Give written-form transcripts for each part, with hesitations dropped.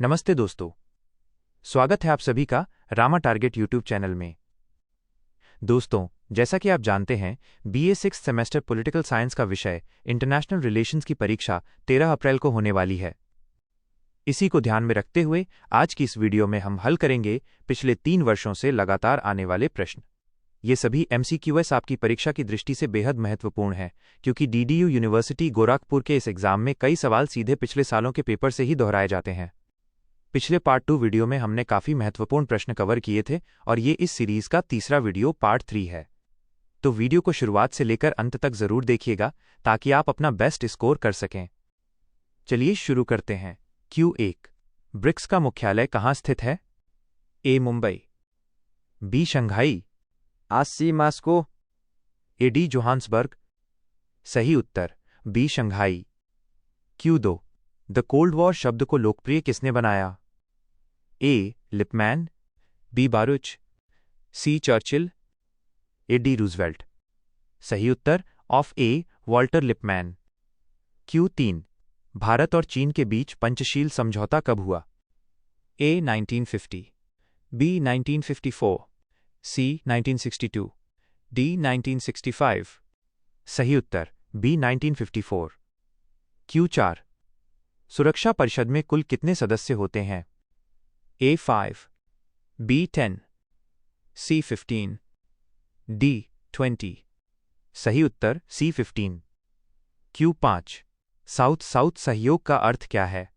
नमस्ते दोस्तों, स्वागत है आप सभी का रामा टारगेट यूट्यूब चैनल में। दोस्तों, जैसा कि आप जानते हैं, बीए 6 सेमेस्टर पॉलिटिकल साइंस का विषय इंटरनेशनल रिलेशंस की परीक्षा 13 अप्रैल को होने वाली है। इसी को ध्यान में रखते हुए आज की इस वीडियो में हम हल करेंगे पिछले 3 वर्षों से लगातार आने वाले प्रश्न। ये सभी MCQS आपकी परीक्षा की दृष्टि से बेहद महत्वपूर्ण है, क्योंकि DDU यूनिवर्सिटी गोरखपुर के इस एग्जाम में कई सवाल सीधे पिछले सालों के पेपर से ही दोहराए जाते हैं। पिछले पार्ट 2 वीडियो में हमने काफी महत्वपूर्ण प्रश्न कवर किए थे और ये इस सीरीज का तीसरा वीडियो पार्ट 3 है। तो वीडियो को शुरुआत से लेकर अंत तक जरूर देखिएगा ताकि आप अपना बेस्ट स्कोर कर सकें। चलिए शुरू करते हैं। Q1, ब्रिक्स का मुख्यालय कहाँ स्थित है? A. Mumbai, B. Shanghai, C. Moscow, D. Johannesburg. सही उत्तर B. Shanghai. Q2, the cold war शब्द को लोकप्रिय किसने बनाया? A. Lippmann, B. Baruch, C. Churchill, D. Roosevelt. सही उत्तर of A. Walter Lippmann. Q3, Bharat और चीन के बीच पंचशील समझौता कब हुआ? A. 1950, B. 1954, C. 1962, D. 1965। सही उत्तर B. 1954। Q4, सुरक्षा परिषद में कुल कितने सदस्य होते हैं? A. 5, B. 10, C. 15, D. 20। सही उत्तर C. 15। Q5, साउथ साउथ सहयोग का अर्थ क्या है?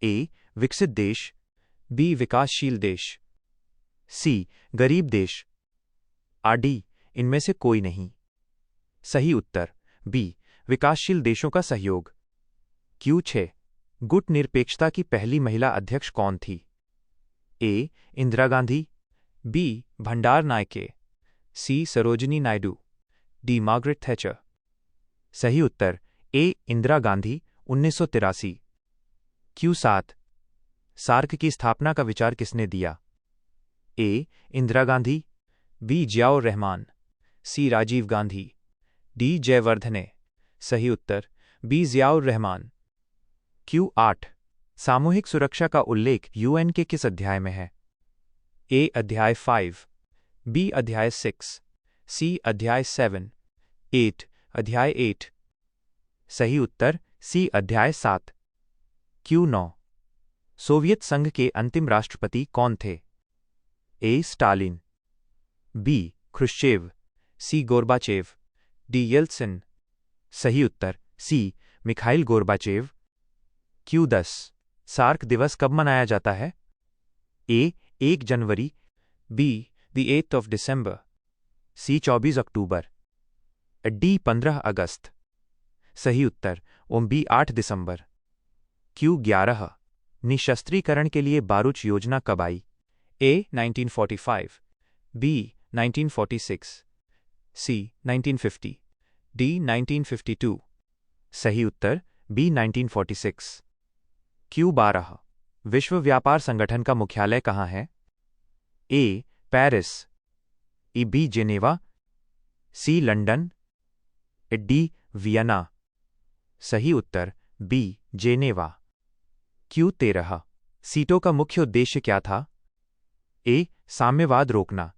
A. विकसित देश, B. विकासशील देश, C. गरीब देश, D. इनमें से कोई नहीं। सही उत्तर B. विकासशील देशों का सहयोग। Q6, गुट निरपेक्षता की पहली महिला अध्यक्ष कौन थी? A. Indira Gandhi, B. Bandaranaike, C. Sarojini Naidu, D. Margaret Thatcher. सही उत्तर A. Indira Gandhi, 1983। Q7, SAARC की स्थापना का विचार किसने दिया? A. Indira Gandhi, B. Ziaur Rahman, C. Rajiv Gandhi, D. Jayewardene. सही उत्तर B. जियाउर रहमान। Q8, सामूहिक सुरक्षा का उल्लेख UN के किस अध्याय में है? A. अध्याय 5, B. अध्याय 6, C. अध्याय 7, 8 अध्याय 8। सही उत्तर C. अध्याय 7। Q9, सोवियत संघ के अंतिम राष्ट्रपति कौन थे? A. Stalin, B. Khrushchev, C. Gorbachev, D. Yeltsin. सही उत्तर C. Mikhail Gorbachev. Q10, SAARC दिवस कब मनाया जाता है? A. 1 January, B. the 8th of December, C. 24 October, D. 15 अगस्त। सही उत्तर B. 8 दिसंबर। Q11, निशस्त्रीकरण के लिए बारूच योजना कब आई? A. 1945, B. 1946, C. 1950, D. 1952। सही उत्तर B. 1946। Q12, विश्व व्यापार संगठन का मुख्यालय कहाँ है? A. Paris, B. Geneva, C. London, D. Vienna. सही उत्तर B. जेनेवा। Q13, सीटों का मुख्य उद्देश्य क्या था? A. साम्यवाद रोकना,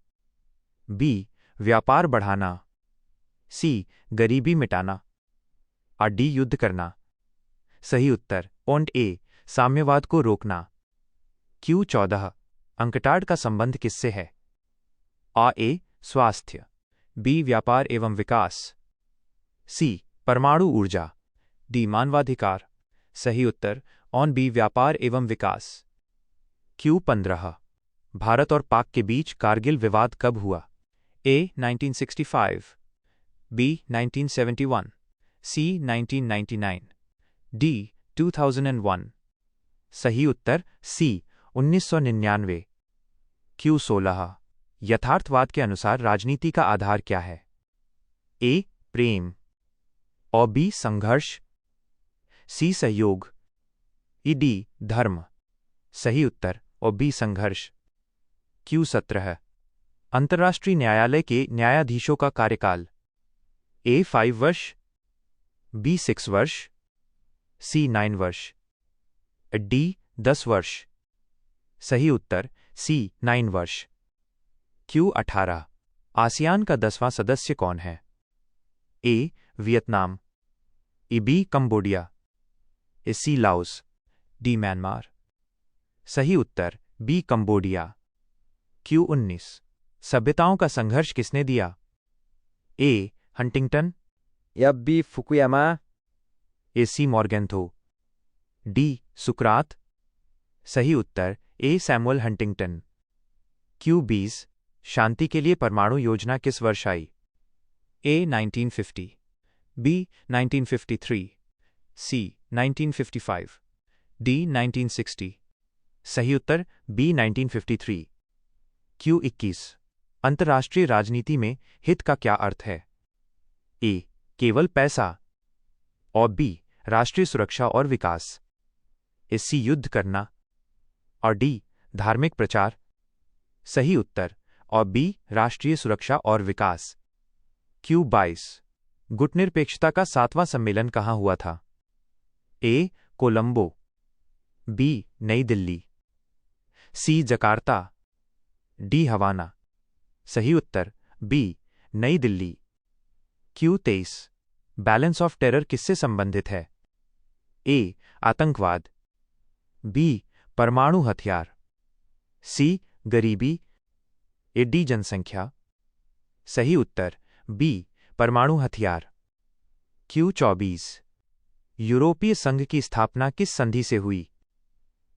B. व्यापार बढ़ाना, C. गरीबी मिटाना, D. युद्ध करना। सही उत्तर A. साम्यवाद को रोकना। Q14, अंकटाड का संबंध किससे है? A. स्वास्थ्य, B. व्यापार एवं विकास, C. परमाणु ऊर्जा, D. मानवाधिकार। सही उत्तर B. व्यापार एवं विकास। Q15, भारत और पाक के बीच कारगिल विवाद कब हुआ? A. 1965, B. 1971, C. 1999, D. 2001। सही उत्तर C. 1999। Q16, यथार्थवाद के अनुसार राजनीति का आधार क्या है? A. प्रेम, और B. संघर्ष, C. सहयोग, D. धर्म। सही उत्तर B. संघर्ष। Q17, अंतर्राष्ट्रीय न्यायालय के न्यायाधीशों का कार्यकाल? A. 5 वर्ष, B. 6 वर्ष, C. 9 वर्ष, D. 10 वर्ष। सही उत्तर सी 9 वर्ष। क्यू 18 आसियान का 10वां सदस्य कौन है? ए वियतनाम, बी कंबोडिया, सी लाओस, डी म्यांमार। सही उत्तर बी कंबोडिया। क्यू 19 सभ्यताओं का संघर्ष किसने दिया? ए हंटिंगटन, या बी फुकुयामा, सी मॉर्गेंथो, डी सुकरात। सही उत्तर ए सैमुअल हंटिंगटन। क्यू 20 शांति के लिए परमाणु योजना किस वर्ष आई? ए 1950, बी 1953, सी 1955, डी 1960। सही उत्तर बी 1953। क्यू 21 अंतर्राष्ट्रीय राजनीति में हित का क्या अर्थ है? ए केवल पैसा, और बी राष्ट्रीय सुरक्षा और विकास, सी युद्ध करना, और डी धार्मिक प्रचार। सही उत्तर और बी राष्ट्रीय सुरक्षा और विकास। क्यू 22 गुटनिरपेक्षता का 7वां सम्मेलन कहाँ हुआ था? ए कोलंबो, बी नई दिल्ली, सी जकार्ता, डी हवाना। सही उत्तर बी नई Delhi. Q 23 balance of terror किससे संबंधित है? ए आतंकवाद, बी परमाणु हथियार, सी गरीबी, डी जनसंख्या। सही उत्तर बी परमाणु हथियार। क्यू 24 यूरोपीय संघ की स्थापना किस संधि से हुई?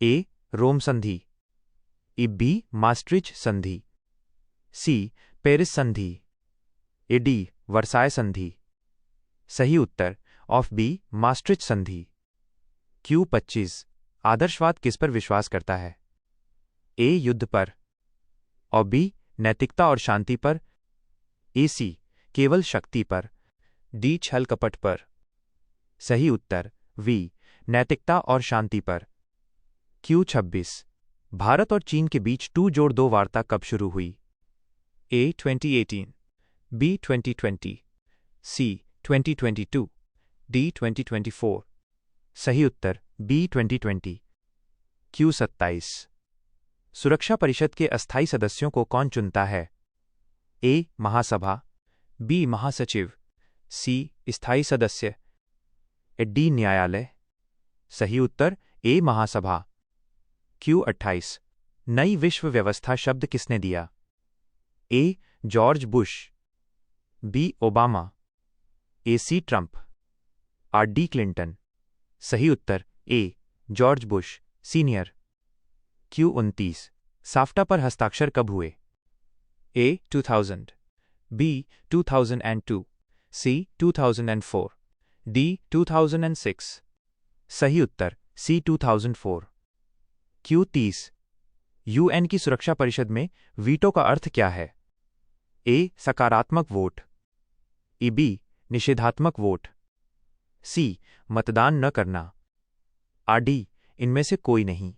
ए रोम संधि, बी मास्ट्रिच संधि, सी पेरिस संधि, डी वर्साय संधि। सही उत्तर ऑफ बी मास्ट्रिच संधि। क्यू 25 आदर्शवाद किस पर विश्वास करता है? ए युद्ध पर, और बी नैतिकता और शांति पर, सी केवल शक्ति पर, डी छल कपट पर। सही उत्तर वी नैतिकता और शांति पर। क्यू 26 भारत और चीन के बीच 2+2 वार्ता कब शुरू हुई? ए 2018, बी 2020, सी 2022, डी 2024। सही उत्तर बी 2020। क्यू 27 सुरक्षा परिषद के अस्थायी सदस्यों को कौन चुनता है? ए महासभा, बी महासचिव, सी स्थायी सदस्य, डी न्यायालय। सही उत्तर ए महासभा। क्यू 28 नई विश्व व्यवस्था शब्द किसने दिया? A George Bush, B Obama, C Trump, D Clinton. सही उत्तर A George Bush senior. Q 29 SAFTA पर हस्ताक्षर कब हुए? A 2000, B 2002, C 2004, D 2006। सही उत्तर सी 2004। क्यू 30 यूएन की सुरक्षा परिषद में वीटो का अर्थ क्या है? ए सकारात्मक वोट, बी निषेधात्मक वोट, सी मतदान न करना, डी इनमें से कोई नहीं।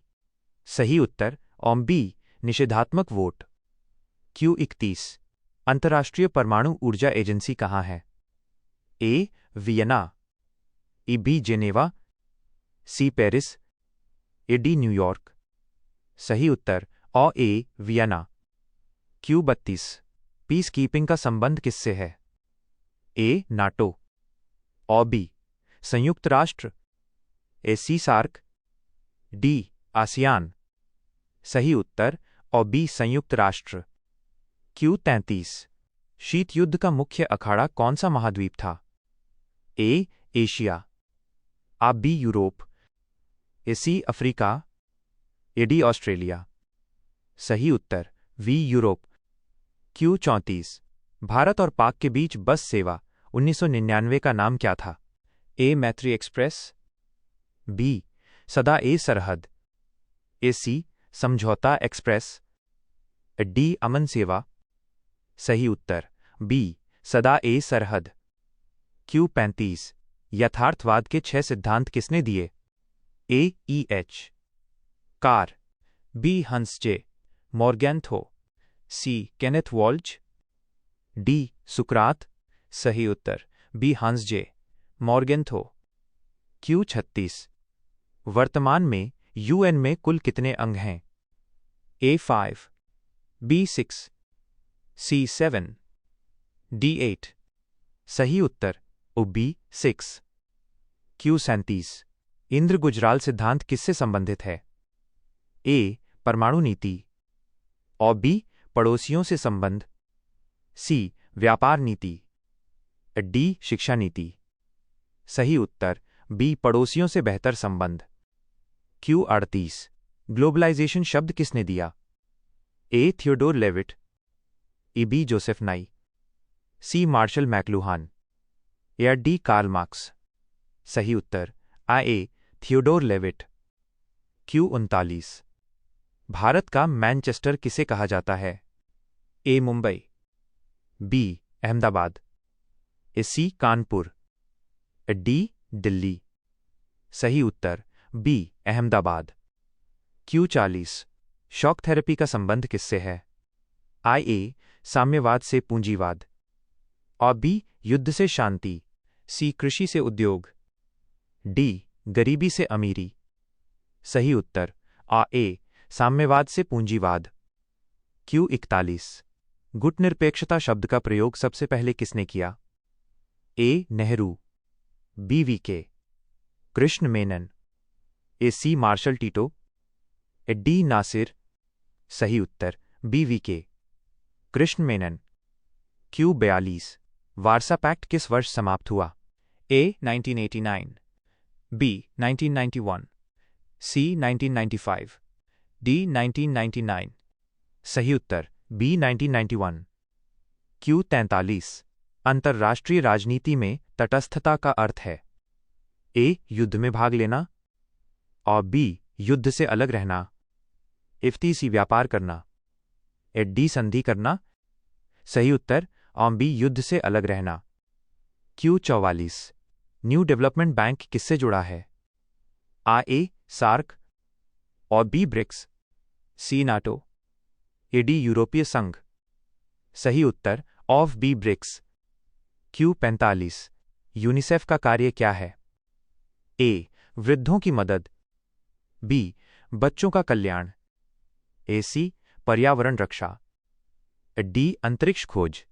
सही उत्तर ऑम बी निषेधात्मक वोट। क्यू 31 अंतर्राष्ट्रीय परमाणु ऊर्जा एजेंसी कहाँ है? A Vienna, B Geneva, C Paris, D New York. सही उत्तर A Vienna. Q 32 peacekeeping का संबंध किससे है? ए नाटो, बी संयुक्त राष्ट्र, सी सार्क, डी आसियान। सही उत्तर बी संयुक्त राष्ट्र। क्यू 33 शीत युद्ध का मुख्य अखाड़ा कौन सा महाद्वीप था? A Asia, B Europe, C Africa, D Australia. सही उत्तर वी यूरोप। क्यू 34 भारत और पाक के बीच बस सेवा 1999 का नाम क्या था? ए मैत्री एक्सप्रेस, बी सदा ए सरहद, सी समझौता एक्सप्रेस, डी अमन सेवा। सही उत्तर बी सदा ए सरहद। क्यू 35 यथार्थवाद के 6 सिद्धांत किसने दिए? ए ई एच कार, बी हंस जे मॉर्गेंथो, सी केनेथ वॉल्ज, डी सुकरात। सही उत्तर बी हंस जे मॉर्गेंथो। क्यू 36 वर्तमान में यूएन में कुल कितने अंग हैं? A5, B6, C7, D8। सही उत्तर B6। Q37। इंद्र गुजराल सिद्धांत किससे संबंधित है? A, परमाणु नीति, और B, पड़ोसियों से संबंध, C, व्यापार नीति, D, शिक्षा नीति। सही उत्तर B, पड़ोसियों से बेहतर संबंध। Q38। ग्लोबलाइजेशन शब्द किसने दिया? A, Theodore Levitt, B, Joseph Nye, C, Marshall McLuhan, या D, कार्ल मार्क्स। सही उत्तर A, Theodore Levitt. Q39। Bharat का मैनचेस्टर किसे कहा जाता है? A, Mumbai, B, Ahmedabad, C, Kanpur, D, Delhi. सही उत्तर B, Ahmedabad. Q40। Shock therapy का संबंध किससे है? A, साम्यवाद से पूंजीवाद, और B, युद्ध से शांति, C, कृषि से उद्योग, D, गरीबी से अमीरी। सही उत्तर A, साम्यवाद से पूंजीवाद। Q41। गुटनिरपेक्षता शब्द का प्रयोग सबसे पहले किसने किया? A, Nehru, B, VK, Krishna Menon, C, Marshall Tito, D, Nasser. सही उत्तर B, VK, Krishna Menon. Q42। Warsaw pact किस वर्ष समाप्त हुआ? A, 1989, B, 1991, C, 1995, D, 1999। सही उत्तर B, 1991। Q43। अंतर्राष्ट्रीय राजनीति में तटस्थता का अर्थ है? A, युद्ध में भाग लेना, और B, युद्ध से अलग रहना, FTC, व्यापार करना, D, संधि करना। सही उत्तर B, युद्ध से अलग रहना। Q44। न्यू डेवलपमेंट बैंक किससे जुड़ा है? A, सार्क, और B, BRICS, C, NATO, D, यूरोपीय संघ। सही उत्तर B, ब्रिक्स। Q45। यूनिसेफ का कार्य क्या है? A, वृद्धों की मदद, B, बच्चों का कल्याण, C, पर्यावरण रक्षा, D, अंतरिक्ष खोज।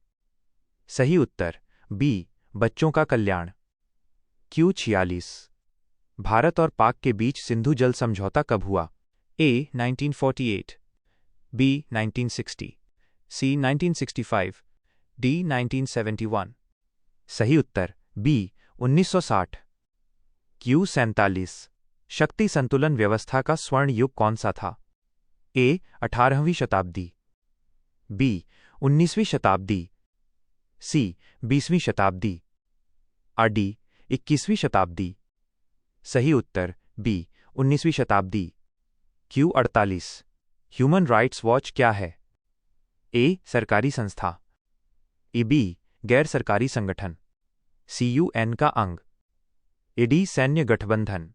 सही उत्तर B, बच्चों का कल्याण। Q46। भारत और पाक के बीच सिंधु जल समझौता कब हुआ? A, 1948, B, 1960, C, 1965, D, 1971। सही उत्तर B, 1960। Q47। शक्ति संतुलन व्यवस्था का स्वर्ण युग कौन सा था? A, 18वीं शताब्दी, B, 19वीं शताब्दी, C, 20वीं शताब्दी, और D, 21वीं शताब्दी। सही उत्तर B, 19वीं शताब्दी। Q48। ह्यूमन राइट्स वॉच क्या है? A, सरकारी संस्था, B, गैर सरकारी संगठन, C, UN का अंग, D, सैन्य गठबंधन।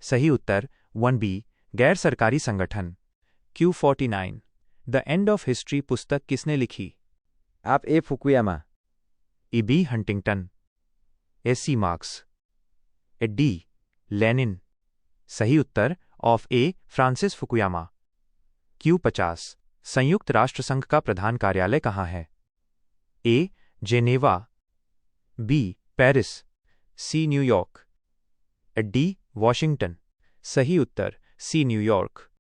सही उत्तर 1B, गैर सरकारी संगठन। Q49। The end of history पुस्तक किसने लिखी? आप A, Fukuyama, B, Huntington, C, marks, D, Lenin. सही उत्तर A, फ्रांसिस फुकुयामा। Q50। संयुक्त राष्ट्र संघ का प्रधान कार्यालय कहाँ है? A, Geneva, B, Paris, C, New York, D, Washington. सही उत्तर C, न्यूयॉर्क।